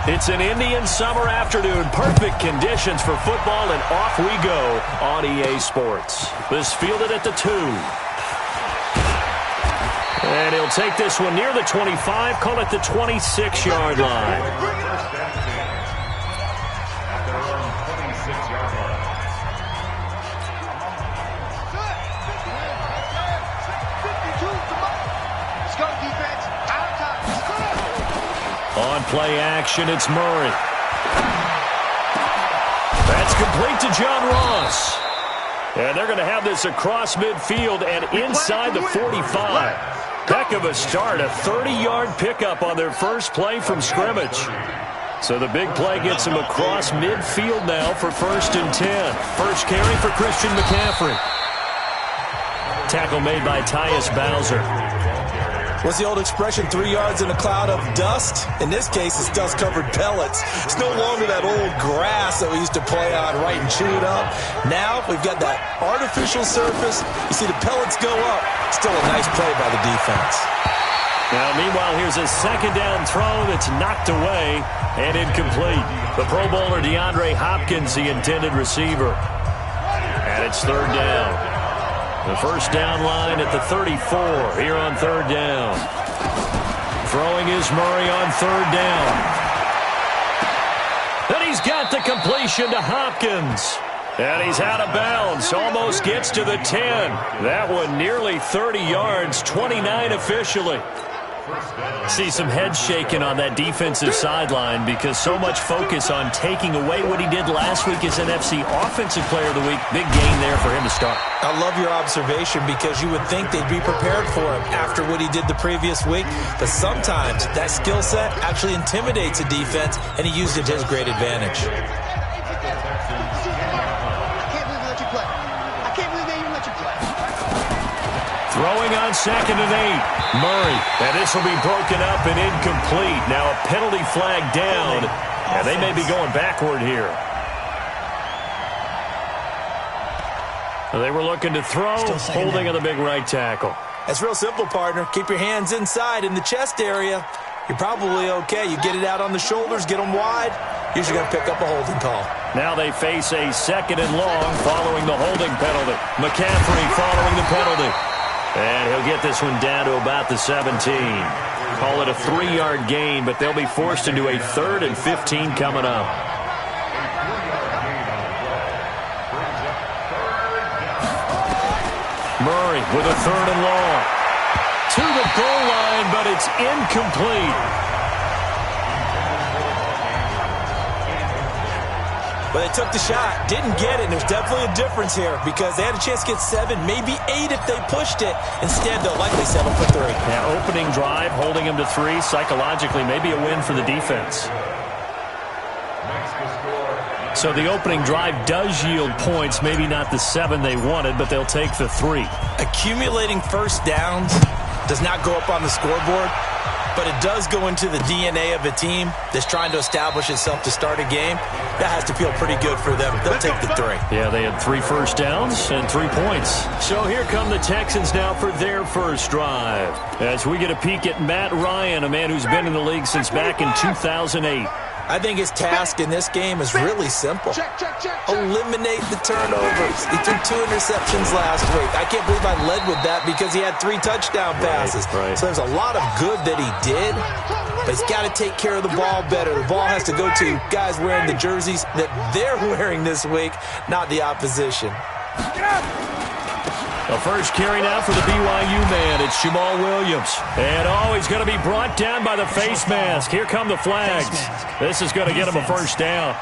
It's an Indian summer afternoon. Perfect conditions for football, and off we go on EA Sports. This fielded at the 2. And he'll take this one near the 25, call it the 26-yard line. On play action, it's Murray. That's complete to John Ross. And they're going to have this across midfield and inside the 45. Heck of a start, a 30-yard pickup on their first play from scrimmage. So the big play gets them across midfield now for 1st and 10. First carry for Christian McCaffrey. Tackle made by Tyus Bowser. What's the old expression, 3 yards in a cloud of dust? In this case, it's dust-covered pellets. It's no longer that old grass that we used to play on, right, and chew it up. Now we've got that artificial surface. You see the pellets go up. Still a nice play by the defense. Now, meanwhile, here's a second down throw that's knocked away and incomplete. The Pro Bowler DeAndre Hopkins, the intended receiver. And it's 3rd down. The first down line at the 34 here on 3rd down. Throwing is Murray on 3rd down. And he's got the completion to Hopkins. And he's out of bounds. Almost gets to the 10. That one nearly 30 yards, 29 officially. See some heads shaking on that defensive sideline because so much focus on taking away what he did last week as NFC Offensive Player of the Week. Big gain there for him to start. I love your observation because you would think they'd be prepared for him after what he did the previous week. But sometimes that skill set actually intimidates a defense, and he used it to his great advantage. Throwing on 2nd and 8. Murray. And this will be broken up and incomplete. Now a penalty flag down. And they may be going backward here. They were looking to throw, holding on the big right tackle. That's real simple, partner. Keep your hands inside in the chest area. You're probably okay. You get it out on the shoulders, get them wide. Usually going to pick up a holding call. Now they face a 2nd and long following the holding penalty. McCaffrey following the penalty. And he'll get this one down to about the 17. Call it a 3-yard gain, but they'll be forced into a 3rd and 15 coming up. Murray with a 3rd and long. To the goal line, but it's incomplete. But they took the shot, didn't get it, and there's definitely a difference here because they had a chance to get 7, maybe 8 if they pushed it. Instead, they'll likely settle for 3. Yeah, opening drive, holding them to 3, psychologically, maybe a win for the defense. So the opening drive does yield points, maybe not the 7 they wanted, but they'll take the 3. Accumulating first downs does not go up on the scoreboard, but it does go into the DNA of a team that's trying to establish itself to start a game. That has to feel pretty good for them. They'll take the 3. Yeah, they had 3 first downs and 3 points. So here come the Texans now for their first drive. As we get a peek at Matt Ryan, a man who's been in the league since back in 2008. I think his task in this game is really simple. Eliminate the turnovers. He threw 2 interceptions last week. I can't believe I led with that because he had 3 touchdown passes. Right. So there's a lot of good that he did, but he's got to take care of the ball better. The ball has to go to guys wearing the jerseys that they're wearing this week, not the opposition. The first carry now for the BYU man. It's Jamal Williams. And, he's going to be brought down by the face mask. Here come the flags. This is going to get him a first down.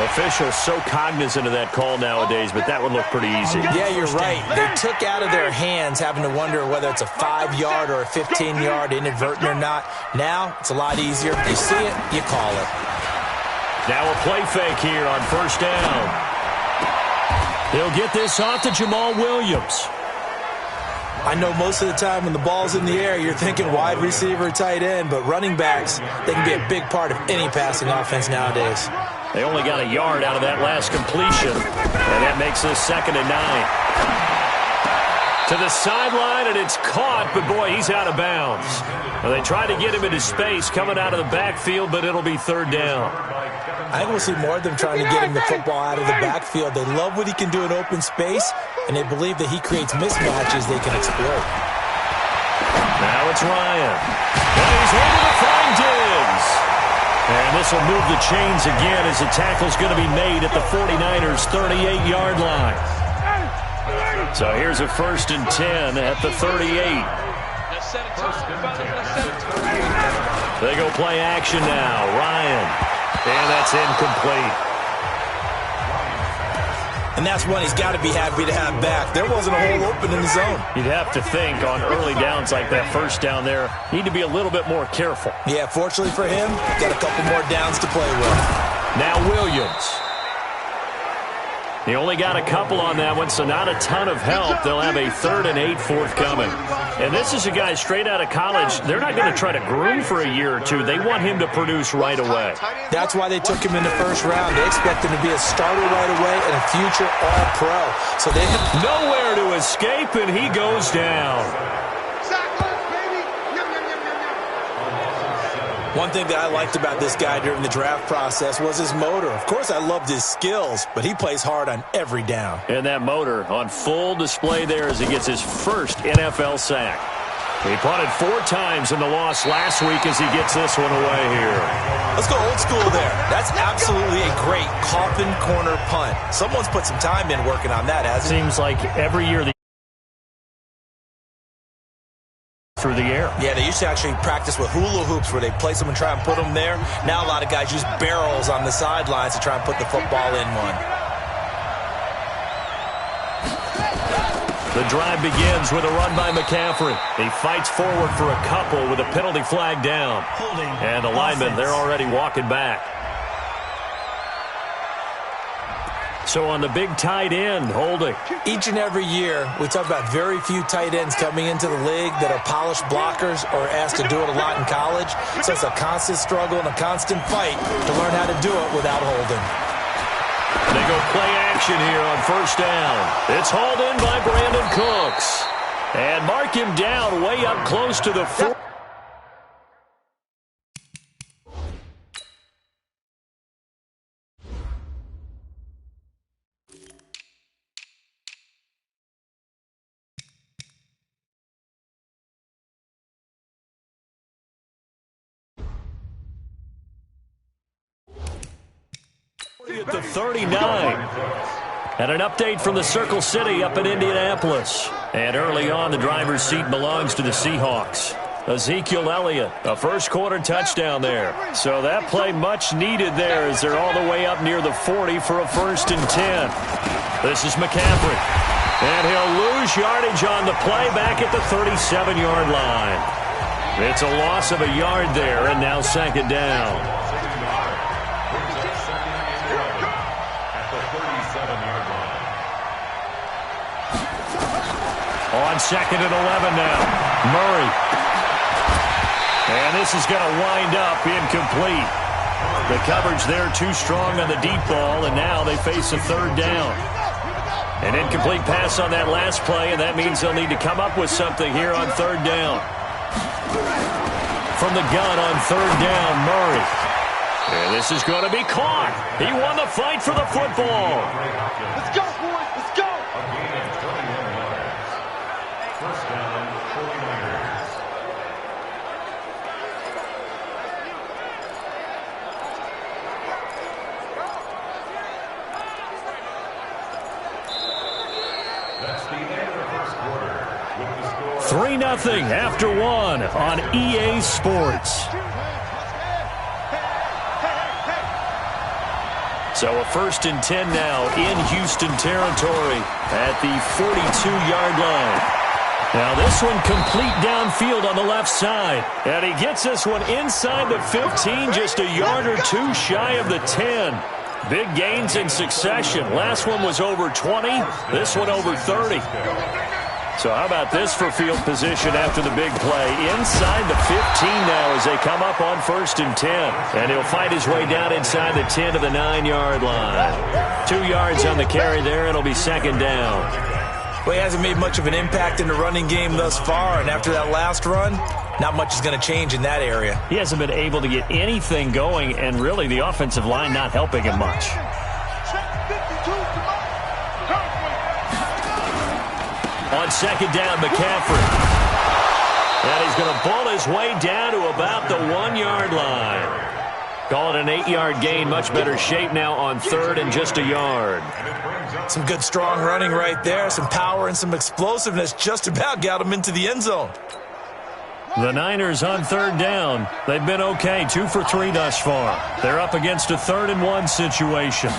Officials so cognizant of that call nowadays, but that would look pretty easy. Yeah, you're right. They took out of their hands having to wonder whether it's a 5-yard or a 15-yard inadvertent or not. Now, it's a lot easier. You see it, you call it. Now a play fake here on first down. He'll get this off to Jamal Williams. I know most of the time when the ball's in the air, you're thinking wide receiver, tight end, but running backs, they can be a big part of any passing offense nowadays. They only got a yard out of that last completion, and that makes this 2nd and 9. To the sideline, and it's caught, but boy, he's out of bounds. Well, they try to get him into space coming out of the backfield, but it'll be third down. I think we'll see more of them trying to get him the football out of the backfield. They love what he can do in open space, and they believe that he creates mismatches they can exploit. Now it's Ryan. And he's able to find Diggs. And this will move the chains again as the tackle's going to be made at the 49ers' 38-yard line. So here's a 1st and 10 at the 38. They go play action now. Ryan. And that's incomplete. And that's one he's got to be happy to have back. There wasn't a hole open in the zone. You'd have to think on early downs like that first down there, need to be a little bit more careful. Yeah, fortunately for him, got a couple more downs to play with. Now Williams. He only got a couple on that one, so not a ton of help. They'll have a 3rd and 8 forthcoming. And this is a guy straight out of college. They're not going to try to groom for a year or two. They want him to produce right away. That's why they took him in the first round. They expect him to be a starter right away and a future All-Pro. So they have nowhere to escape, and he goes down. One thing that I liked about this guy during the draft process was his motor. Of course, I loved his skills, but he plays hard on every down. And that motor on full display there as he gets his first NFL sack. He punted 4 times in the loss last week as he gets this one away here. Let's go old school there. That's absolutely a great coffin corner punt. Someone's put some time in working on that, hasn't he? Seems like every year through the air. Yeah, they used to actually practice with hula hoops where they place them and try and put them there. Now a lot of guys use barrels on the sidelines to try and put the football in one. The drive begins with a run by McCaffrey. He fights forward for a couple with a penalty flag down. And the linemen, they're already walking back. So on the big tight end, holding. Each and every year, we talk about very few tight ends coming into the league that are polished blockers or asked to do it a lot in college. So it's a constant struggle and a constant fight to learn how to do it without holding. They go play action here on 1st down. It's hauled in by Brandon Cooks. And mark him down way up close to the 4. At the 39. And an update from the Circle City up in Indianapolis. And early on, the driver's seat belongs to the Seahawks. Ezekiel Elliott, a first-quarter touchdown there. So that play much needed there as they're all the way up near the 40 for a 1st and 10. This is McCaffrey. And he'll lose yardage on the play back at the 37-yard line. It's a loss of a yard there, and now 2nd down. On 2nd and 11 now. Murray. And this is going to wind up incomplete. The coverage there too strong on the deep ball, and now they face a 3rd down. An incomplete pass on that last play, and that means they'll need to come up with something here on 3rd down. From the gun on 3rd down, Murray. And this is going to be caught. He won the fight for the football. Let's go, boys. Let's go. That's the end of the first quarter with the score 3-0 after 1 on EA Sports. So a 1st and 10 now in Houston territory at the 42-yard line. Now this one complete downfield on the left side. And he gets this one inside the 15, just a yard or two shy of the 10. Big gains in succession. Last one was over 20. This one over 30. So how about this for field position after the big play? Inside the 15 now as they come up on 1st and 10. And he'll fight his way down inside the 10 to the 9-yard line. 2 yards on the carry there. It'll be 2nd down. Well, he hasn't made much of an impact in the running game thus far, and after that last run, Not much is going to change in that area. He hasn't been able to get anything going, and really the offensive line not helping him much. On second down, McCaffrey. And he's going to pull his way down to about the 1-yard line. Call it an 8-yard gain. Much better shape now on third and just a yard. Some good strong running right there. Some power and some explosiveness. Just about got him into the end zone. The Niners on third down. They've been okay. 2 for 3 thus far. They're up against a 3rd and 1 situation.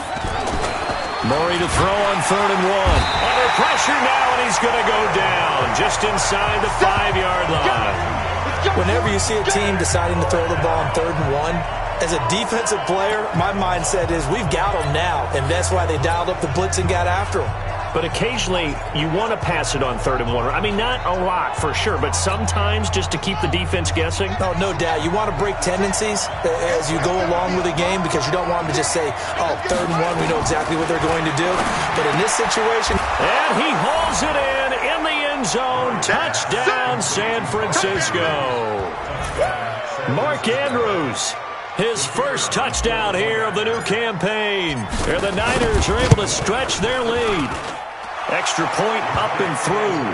Murray to throw on 3rd and 1. Under pressure now, and he's going to go down just inside the 5-yard line. Whenever you see a team deciding to throw the ball on 3rd and 1, as a defensive player, my mindset is we've got them now, and that's why they dialed up the blitz and got after them. But occasionally, you want to pass it on 3rd and 1. I mean, not a lot for sure, but sometimes just to keep the defense guessing. Oh, no doubt. You want to break tendencies as you go along with the game because you don't want them to just say, oh, 3rd and 1, we know exactly what they're going to do. But in this situation... And he hauls it in the end zone. Touchdown, San Francisco. Mark Andrews. His first touchdown here of the new campaign. And the Niners are able to stretch their lead. Extra point up and through.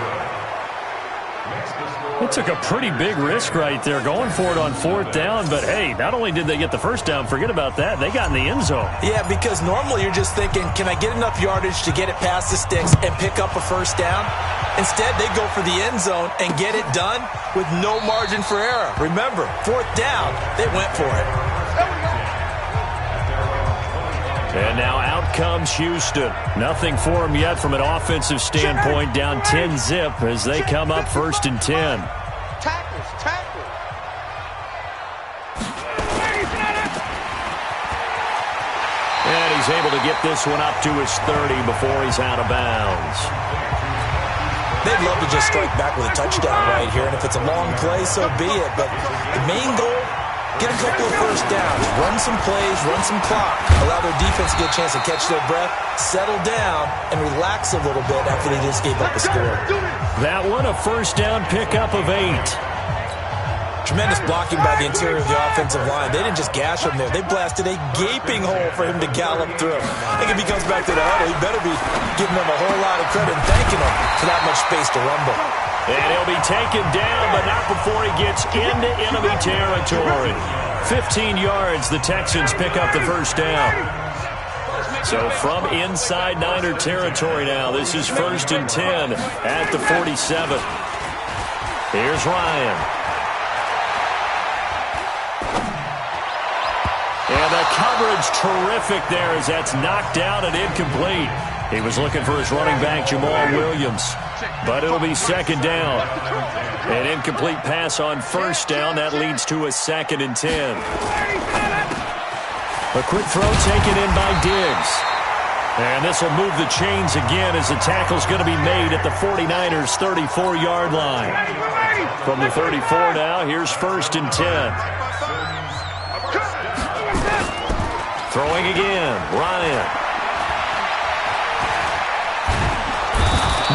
They took a pretty big risk right there going for it on 4th down. But, hey, not only did they get the first down, forget about that, they got in the end zone. Yeah, because normally you're just thinking, can I get enough yardage to get it past the sticks and pick up a first down? Instead, they go for the end zone and get it done with no margin for error. Remember, 4th down, they went for it. And now out comes Houston. Nothing for them yet from an offensive standpoint. Down 10-zip as they come up 1st and 10. Tackles. And he's able to get this one up to his 30 before he's out of bounds. They'd love to just strike back with a touchdown right here, and if it's a long play, so be it. But the main goal, get a couple of first downs, run some plays, run some clock, allow their defense to get a chance to catch their breath, settle down, and relax a little bit after they just gave up a score. That one, a first down pickup of 8. Tremendous blocking by the interior of the offensive line. They didn't just gash him there. They blasted a gaping hole for him to gallop through. I think if he comes back to the huddle, he better be giving them a whole lot of credit and thanking them for that much space to rumble. And he'll be taken down, but not before he gets into enemy territory. 15 yards, the Texans pick up the first down. So from inside Niner territory now, this is 1st and 10 at the 47. Here's Ryan. And the coverage terrific there as that's knocked out and incomplete. He was looking for his running back, Jamal Williams. But it'll be 2nd down. An incomplete pass on 1st down. That leads to a 2nd and 10. A quick throw taken in by Diggs. And this will move the chains again as the tackle's going to be made at the 49ers' 34-yard line. From the 34 now, here's 1st and 10. Throwing again, Ryan.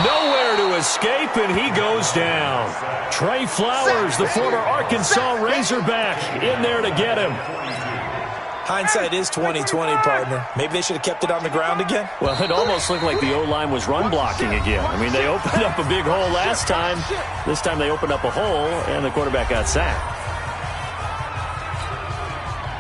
Nowhere to escape, and he goes down. Trey Flowers, the former Arkansas Razorback, in there to get him. Hindsight is 20/20, partner. Maybe they should have kept it on the ground again. Well, it almost looked like the O-line was run blocking again. I mean, they opened up a big hole last time. This time they opened up a hole, and the quarterback got sacked.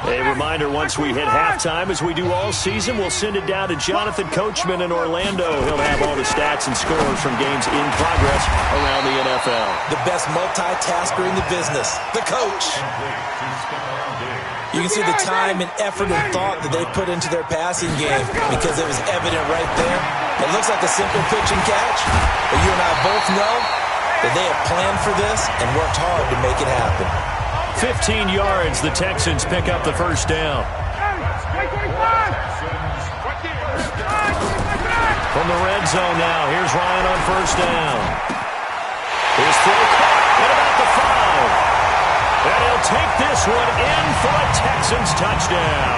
A reminder, once we hit halftime, as we do all season, we'll send it down to Jonathan Coachman in Orlando. He'll have all the stats and scores from games in progress around the NFL. The best multitasker in the business, the coach. You can see the time and effort and thought that they put into their passing game because it was evident right there. It looks like a simple pitch and catch, but you and I both know that they have planned for this and worked hard to make it happen. 15 yards, the Texans pick up the first down. From the red zone now, here's Ryan on first down. His throw caught at about the 5. And he'll take this one in for a Texans touchdown.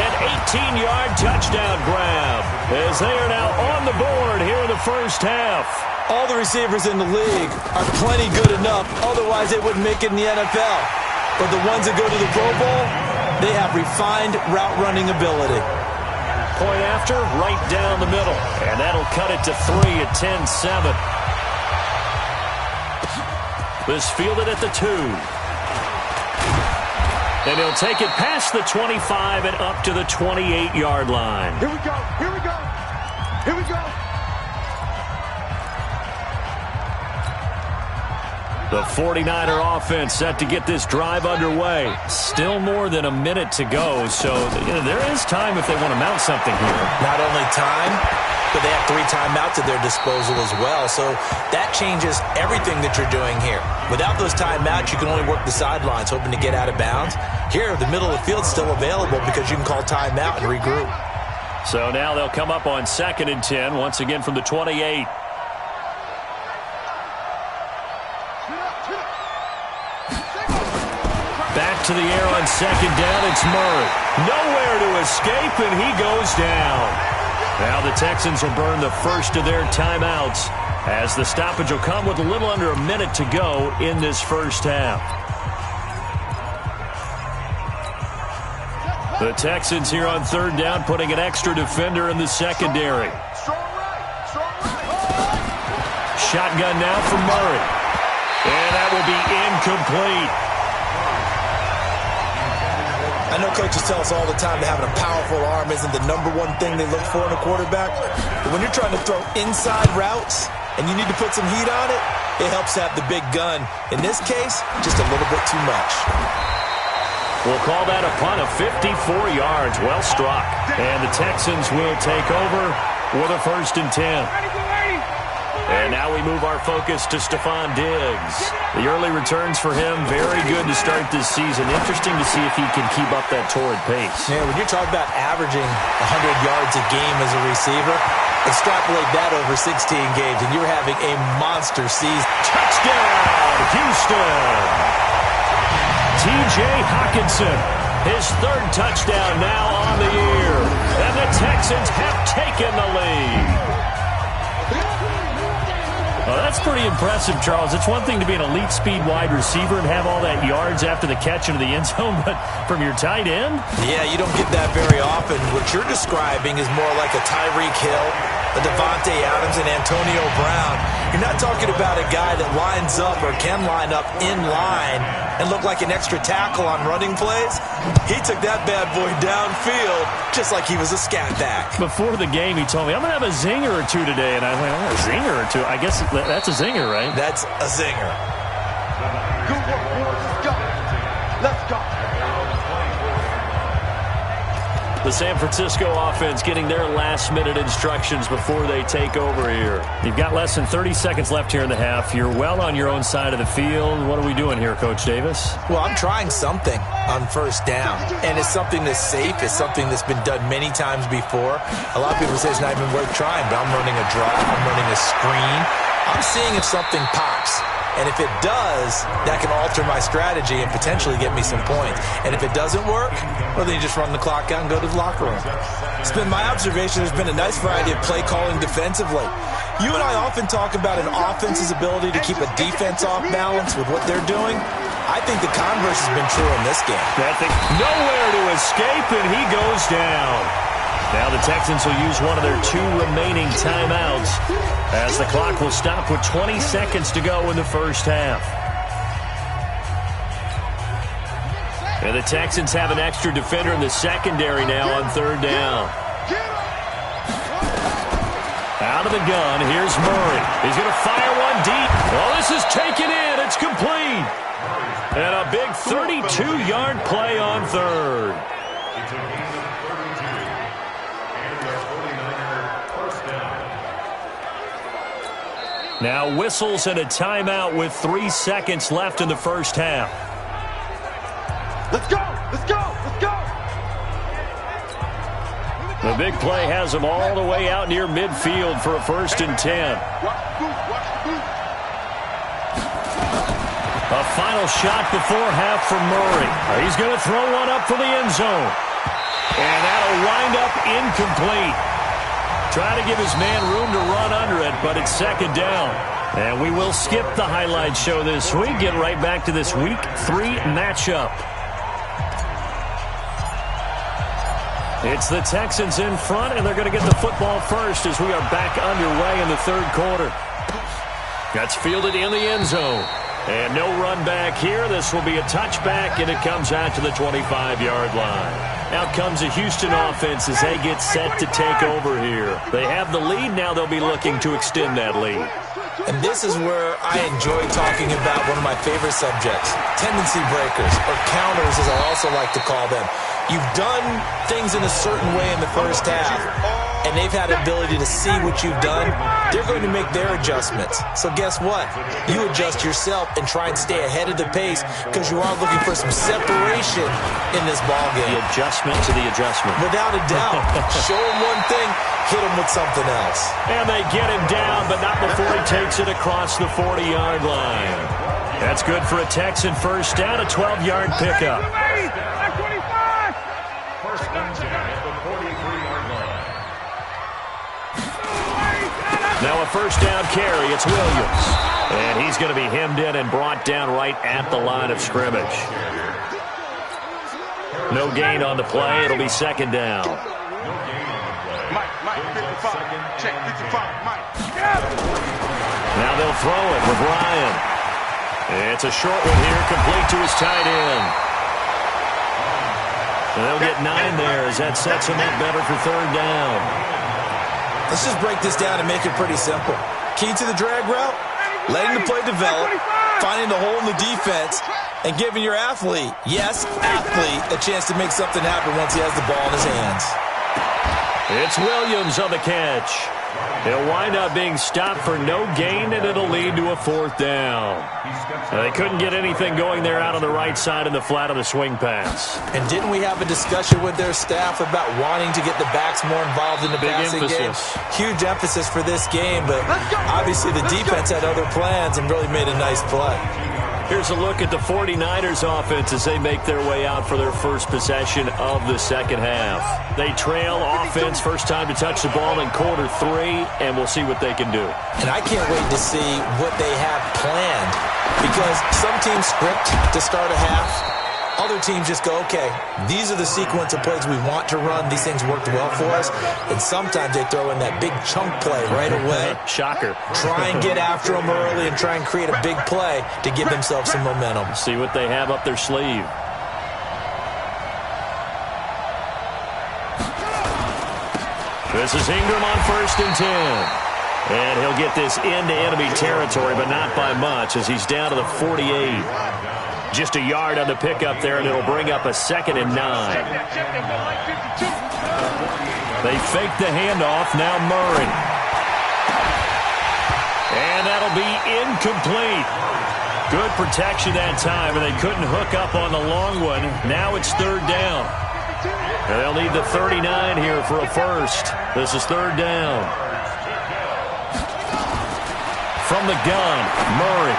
An 18-yard touchdown grab as they are now on the board here in the first half. All the receivers in the league are plenty good enough, otherwise they wouldn't make it in the NFL. But the ones that go to the Pro Bowl, they have refined route running ability. Point after, right down the middle. And that'll cut it to 3 at 10-7. This fielded at the 2. And he'll take it past the 25 and up to the 28-yard line. Here we go. Here we go. Here we go. The 49er offense set to get this drive underway. Still more than a minute to go, so there is time if they want to mount something here. Not only time, but they have 3 timeouts at their disposal as well, so that changes everything that you're doing here. Without those timeouts, you can only work the sidelines, hoping to get out of bounds. Here, the middle of the field is still available because you can call timeout and regroup. So now they'll come up on 2nd and 10, once again from the 28. Back to the air on 2nd down, it's Murray. Nowhere to escape, and he goes down. Now the Texans will burn the first of their timeouts as the stoppage will come with a little under a minute to go in this first half. The Texans here on 3rd down putting an extra defender in the secondary. Shotgun now for Murray. And that will be incomplete. I know coaches tell us all the time that having a powerful arm isn't the #1 thing they look for in a quarterback. But when you're trying to throw inside routes and you need to put some heat on it, it helps to have the big gun. In this case, just a little bit too much. We'll call that a punt of 54 yards. Well struck. And the Texans will take over with a 1st and 10. And now we move our focus to Stephon Diggs. The early returns for him, very good to start this season. Interesting to see if he can keep up that torrid pace. Yeah, when you're talking about averaging 100 yards a game as a receiver, extrapolate that over 16 games, and you're having a monster season. Touchdown, Houston! T.J. Hockenson, his 3rd touchdown now on the year. And the Texans have taken the lead. Well, that's pretty impressive, Charles. It's one thing to be an elite speed wide receiver and have all that yards after the catch into the end zone, but from your tight end? Yeah, you don't get that very often. What you're describing is more like a Tyreek Hill, a Devontae Adams, and Antonio Brown. You're not talking about a guy that lines up or can line up in line and look like an extra tackle on running plays. He took that bad boy downfield just like he was a scat back. Before the game, he told me, I'm going to have a zinger or 2 today. And I went, oh, a zinger or 2? I guess that's a zinger, right? That's a zinger. Good work, boys. Let's go. Let's go. The San Francisco offense getting their last-minute instructions before they take over here. You've got less than 30 seconds left here in the half. You're well on your own side of the field. What are we doing here, Coach Davis? Well, I'm trying something on 1st down, and it's something that's safe. It's something that's been done many times before. A lot of people say it's not even worth trying, but I'm running a draw. I'm running a screen. I'm seeing if something pops. And if it does, that can alter my strategy and potentially get me some points. And if it doesn't work, well, then you just run the clock out and go to the locker room. It's been my observation there's been a nice variety of play calling defensively. You and I often talk about an offense's ability to keep a defense off balance with what they're doing. I think the converse has been true in this game. Nowhere to escape, and he goes down. Now the Texans will use one of their 2 remaining timeouts as the clock will stop with 20 seconds to go in the first half. And the Texans have an extra defender in the secondary now on 3rd down. Out of the gun, here's Murray. He's going to fire one deep. Well, this is taken in. It's complete. And a big 32-yard play on 3rd. Now whistles and a timeout with 3 seconds left in the first half. Let's go. Let's go. Let's go. The big play has them all the way out near midfield for a 1st and 10. A final shot before half from Murray. He's going to throw one up for the end zone. And that'll wind up incomplete. Try to give his man room to run under it, but it's second down. And we will skip the highlight show this week. Get right back to this Week 3 matchup. It's the Texans in front, and they're going to get the football first as we are back underway in the third quarter. That's fielded in the end zone. And no run back here. This will be a touchback, and it comes out to the 25-yard line. Out comes the Houston offense as they get set to take over here. They have the lead. Now they'll be looking to extend that lead. And this is where I enjoy talking about one of my favorite subjects, tendency breakers, or counters as I also like to call them. You've done things in a certain way in the first half, and they've had the ability to see what you've done. They're going to make their adjustments. So guess what? You adjust yourself and try and stay ahead of the pace because you are looking for some separation in this ballgame. The adjustment to the adjustment. Without a doubt. Show him one thing, hit him with something else. And they get him down, but not before he takes it across the 40-yard line. That's good for a Texan first down, a 12-yard pickup. First and 10 at the 43-yard line. Now a first down carry. It's Williams. And he's going to be hemmed in and brought down right at the line of scrimmage. No gain on the play. It'll be second down. Mike, 55. Check 55. Mike. Now they'll throw it with Ryan. It's a short one here, complete to his tight end. And they'll get 9 there as that sets him up better for third down. Let's just break this down and make it pretty simple. Key to the drag route, letting the play develop, finding the hole in the defense, and giving your athlete, yes, athlete, a chance to make something happen once he has the ball in his hands. It's Williams on the catch. He'll wind up being stopped for no gain, and it'll lead to a fourth down. They couldn't get anything going there out on the right side in the flat of the swing pass. And didn't we have a discussion with their staff about wanting to get the backs more involved in the passing game? Huge emphasis for this game, but obviously the defense had other plans and really made a nice play. Here's a look at the 49ers offense as they make their way out for their first possession of the second half. They trail offense, first time to touch the ball in quarter 3, and we'll see what they can do. And I can't wait to see what they have planned, because some teams script to start a half. Other teams just go, okay, these are the sequence of plays we want to run. These things worked well for us. And sometimes they throw in that big chunk play right away. Shocker. Try and get after them early and try and create a big play to give themselves some momentum. See what they have up their sleeve. This is Ingram on first and 10. And he'll get this into enemy territory, but not by much as he's down to the 48. Just a yard on the pickup there, and it'll bring up a second and 9. They fake the handoff. Now Murray. And that'll be incomplete. Good protection that time, and they couldn't hook up on the long one. Now it's third down. And they'll need the 39 here for a first. This is third down. From the gun, Murray.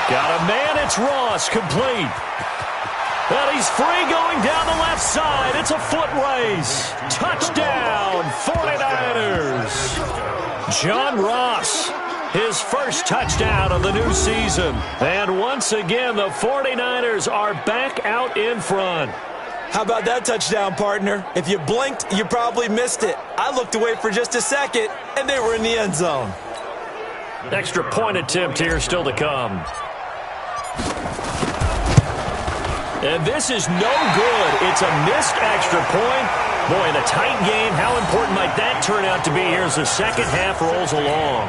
Got a man, it's Ross, complete. And he's free going down the left side. It's a foot race. Touchdown, 49ers. John Ross, his first touchdown of the new season. And once again, the 49ers are back out in front. How about that touchdown, partner? If you blinked, you probably missed it. I looked away for just a second, and they were in the end zone. Extra point attempt here still to come. And this is no good. It's a missed extra point. Boy, in a tight game, how important might that turn out to be here as the second half rolls along?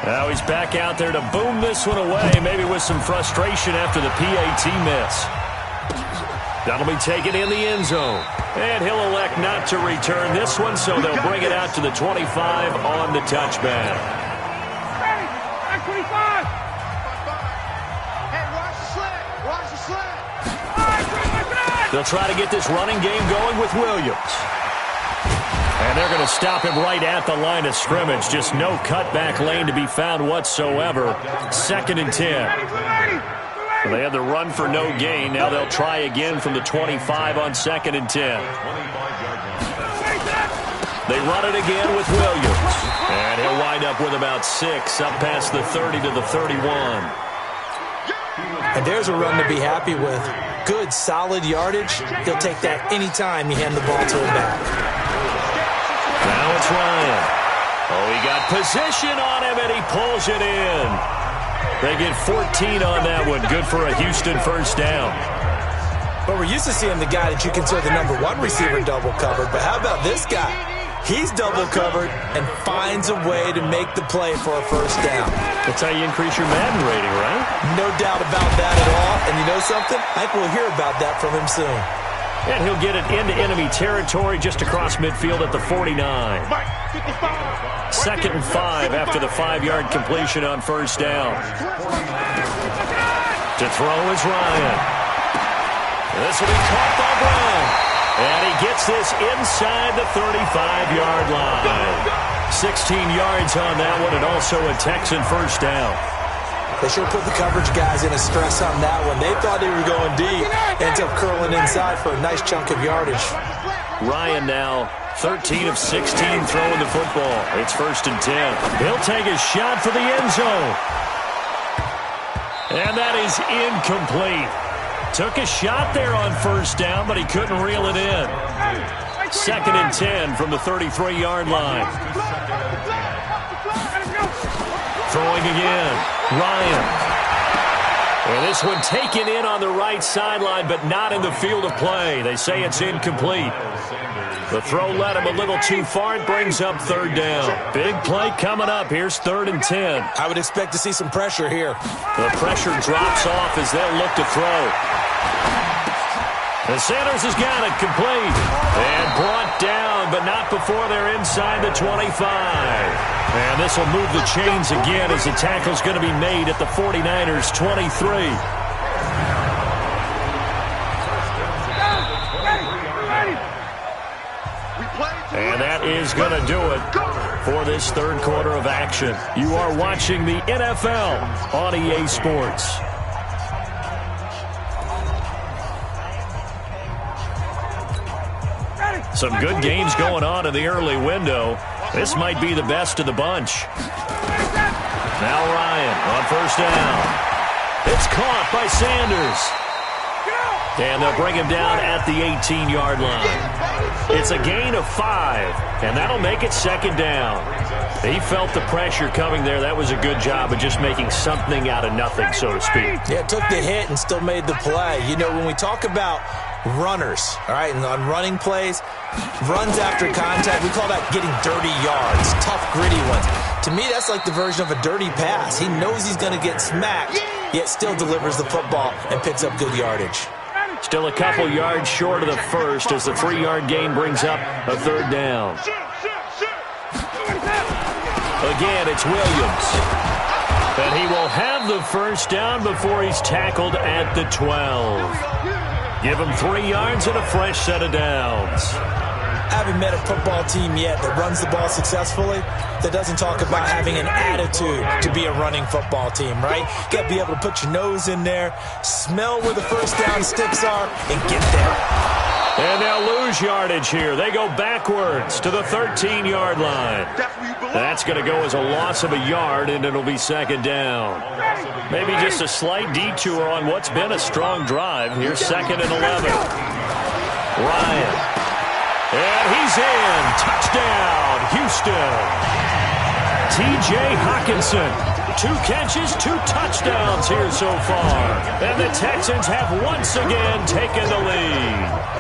Now he's back out there to boom this one away, maybe with some frustration after the PAT miss. That'll be taken in the end zone. And he'll elect not to return this one, so they'll bring it out to the 25 on the touchback. They'll try to get this running game going with Williams. And they're going to stop him right at the line of scrimmage. Just no cutback lane to be found whatsoever. Second and 10. So they had the run for no gain. Now they'll try again from the 25 on second and 10. They run it again with Williams. And he'll wind up with about 6 up past the 30 to the 31. And there's a run to be happy with. Good, solid yardage. He'll take that anytime you hand the ball to him back. Now it's Ryan. Oh, he got position on him, and he pulls it in. They get 14 on that one. Good for a Houston first down. But we're used to seeing the guy that you consider the number 1 receiver double covered. But how about this guy? He's double covered and finds a way to make the play for a first down. That's how you increase your Madden rating, right? No doubt about that at all. And you know something? I think we'll hear about that from him soon. And he'll get it into enemy territory just across midfield at the 49. 2nd and 5 after the 5-yard completion on first down. To throw is Ryan. This will be caught by Brown. And he gets this inside the 35-yard line. 16 yards on that one, and also a Texan first down. They sure put the coverage guys in a stress on that one. They thought they were going deep. Ends up curling inside for a nice chunk of yardage. Ryan now 13 of 16 throwing the football. It's 1st and 10. He'll take a shot for the end zone. And that is incomplete. Took a shot there on first down, but he couldn't reel it in. 2nd and 10 from the 33-yard line. Throwing again. Ryan. And this one taken in on the right sideline, but not in the field of play. They say it's incomplete. The throw led him a little too far. It brings up 3rd down. Big play coming up. Here's 3rd and 10. I would expect to see some pressure here. The pressure drops off as they'll look to throw. And Sanders has got it complete. And brought down, but not before they're inside the 25. And this will move the chains again as the tackle's going to be made at the 49ers' 23. And that is going to do it for this 3rd quarter of action. You are watching the NFL on EA Sports. Some good games going on in the early window. This might be the best of the bunch. Now Ryan on first down. It's caught by Sanders. And they'll bring him down at the 18-yard line. It's a gain of 5, and that'll make it 2nd down. He felt the pressure coming there. That was a good job of just making something out of nothing, so to speak. Yeah, took the hit and still made the play. You know, when we talk about runners, all right, and on running plays, runs after contact, we call that getting dirty yards, tough, gritty ones. To me, that's like the version of a dirty pass. He knows he's going to get smacked, yet still delivers the football and picks up good yardage. Still a couple yards short of the first as the 3-yard gain brings up a 3rd down. Again, it's Williams. And he will have the first down before he's tackled at the 12. Give him 3 yards and a fresh set of downs. I haven't met a football team yet that runs the ball successfully that doesn't talk about having an attitude to be a running football team, right? You got to be able to put your nose in there, smell where the first down sticks are, and get there. And they'll lose yardage here. They go backwards to the 13-yard line. That's going to go as a loss of a yard, and it'll be 2nd down. Maybe just a slight detour on what's been a strong drive. Here's 2nd and 11. Ryan. And he's in. Touchdown, Houston. T.J. Hockenson. 2 catches, 2 touchdowns here so far. And the Texans have once again taken the lead.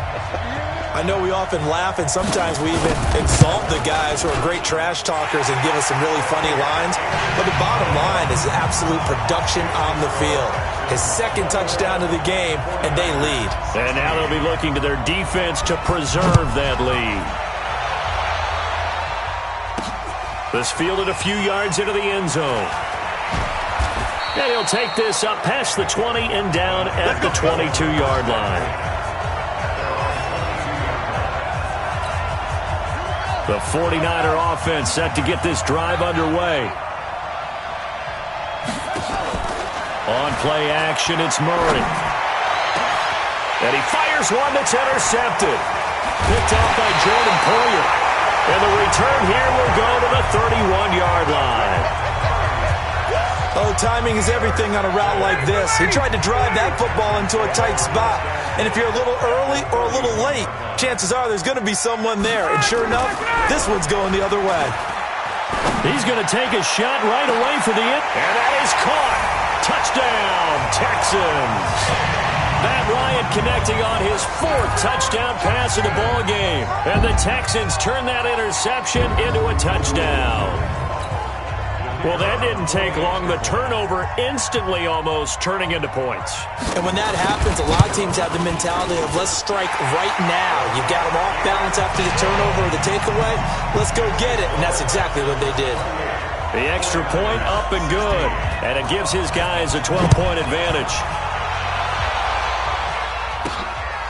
I know we often laugh, and sometimes we even exalt the guys who are great trash talkers and give us some really funny lines. But the bottom line is absolute production on the field. His 2nd touchdown of the game, and they lead. And now they'll be looking to their defense to preserve that lead. This fielded a few yards into the end zone. And he'll take this up past the 20 and down at the 22-yard line. The 49er offense set to get this drive underway. On play action, it's Murray. And he fires one that's intercepted. Picked off by Jordan Poyer. And the return here will go to the 31-yard line. Oh, timing is everything on a route like this. He tried to drive that football into a tight spot. And if you're a little early or a little late, chances are there's going to be someone there. And sure enough, this one's going the other way. He's going to take a shot right away for the end. And that is caught. Touchdown, Texans. Matt Ryan connecting on his 4th touchdown pass of the ball game. And the Texans turn that interception into a touchdown. Well, that didn't take long. The turnover instantly almost turning into points. And when that happens, a lot of teams have the mentality of let's strike right now. You've got them off balance after the turnover or the takeaway. Let's go get it. And that's exactly what they did. The extra point up and good. And it gives his guys a 12-point advantage.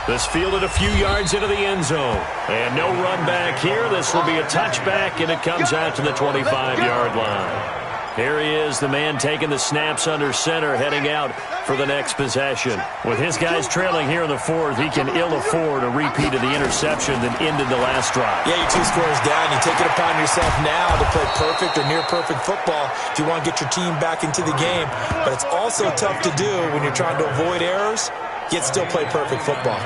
This fielded a few yards into the end zone. And no run back here. This will be a touchback, and it comes out to the 25-yard line. Here he is, the man taking the snaps under center, heading out for the next possession. With his guys trailing here in the 4th, he can ill afford a repeat of the interception that ended the last drive. Yeah, you're 2 scores down. You take it upon yourself now to play perfect or near-perfect football if you want to get your team back into the game. But it's also tough to do when you're trying to avoid errors, yet still play perfect football.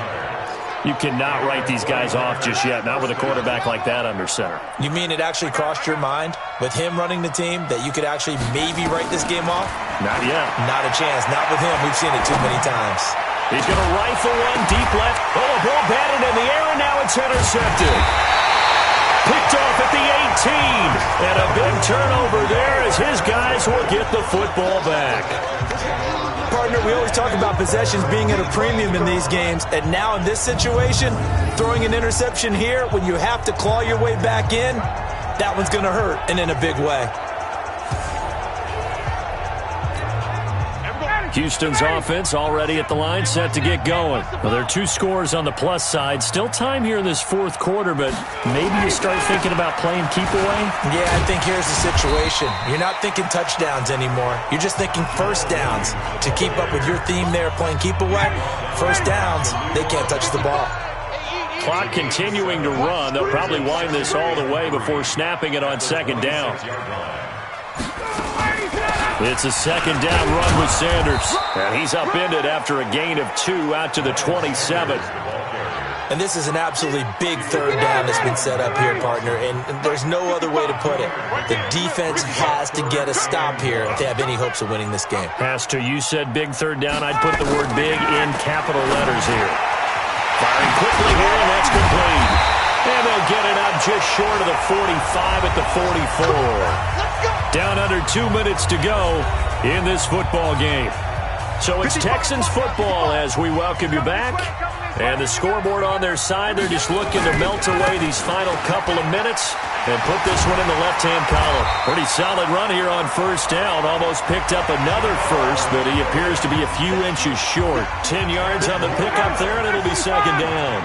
You cannot write these guys off just yet, not with a quarterback like that under center. You mean it actually crossed your mind with him running the team that you could actually maybe write this game off? Not yet. Not a chance. Not with him. We've seen it too many times. He's going to rifle one deep left. Oh, a ball batted in the air, and now it's intercepted. Picked off at the 18. And a big turnover there as his guys will get the football back. Partner, we always talk about possessions being at a premium in these games, and now in this situation, throwing an interception here when you have to claw your way back in, that one's going to hurt, and in a big way. Houston's offense already at the line, set to get going. Well, there are 2 scores on the plus side. Still time here in this 4th quarter, but maybe you start thinking about playing keep away? Yeah, I think here's the situation. You're not thinking touchdowns anymore. You're just thinking first downs. To keep up with your theme there, playing keep away, first downs, they can't touch the ball. Clock continuing to run. They'll probably wind this all the way before snapping it on 2nd down. It's a 2nd down run with Sanders. And he's upended after a gain of 2 out to the 27. And this is an absolutely big 3rd down that's been set up here, partner. And there's no other way to put it. The defense has to get a stop here if they have any hopes of winning this game. Pastor, you said big 3rd down. I'd put the word big in capital letters here. Firing quickly here, and that's complete. And they'll get it up just short of the 45 at the 44. Down under 2 minutes to go in this football game. So it's Texans football as we welcome you back. And the scoreboard on their side, they're just looking to melt away these final couple of minutes and put this one in the left-hand column. Pretty solid run here on 1st down. Almost picked up another first, but he appears to be a few inches short. 10 yards on the pickup there, and it'll be 2nd down.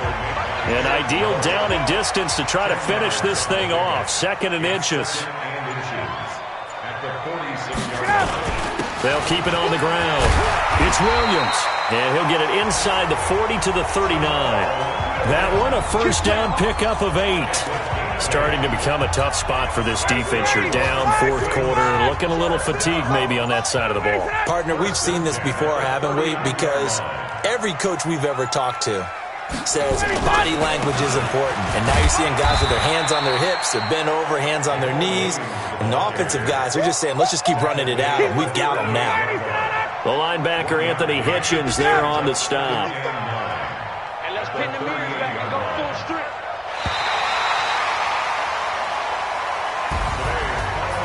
An ideal down and distance to try to finish this thing off. 2nd and inches. They'll keep it on the ground. It's Williams, and he'll get it inside the 40 to the 39. That one, a 1st down pickup of 8. Starting to become a tough spot for this defense. You're down 4th quarter, looking a little fatigued maybe on that side of the ball. Partner, we've seen this before, haven't we? Because every coach we've ever talked to says body language is important. And now you're seeing guys with their hands on their hips, they're bent over, hands on their knees. And the offensive guys are just saying, let's just keep running it out, and we've got them now. The linebacker, Anthony Hitchens, there on the stop. And let's pin the mirrors back and go full strength.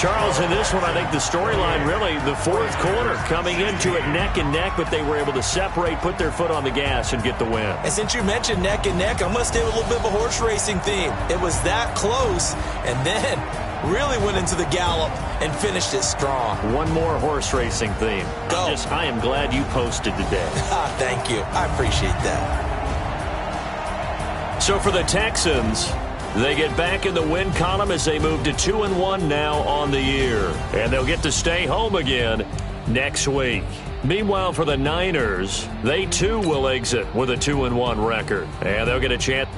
Charles, in this one, I think the storyline really, the 4th quarter, coming into it neck and neck, but they were able to separate, put their foot on the gas, and get the win. And since you mentioned neck and neck, I'm going to stay with a little bit of a horse racing theme. It was that close, and then really went into the gallop and finished it strong. One more horse racing theme. Go. I am glad you posted today. Thank you. I appreciate that. So for the Texans, they get back in the win column as they move to 2-1 now on the year. And they'll get to stay home again next week. Meanwhile, for the Niners, they too will exit with a 2-1 record. And they'll get a chance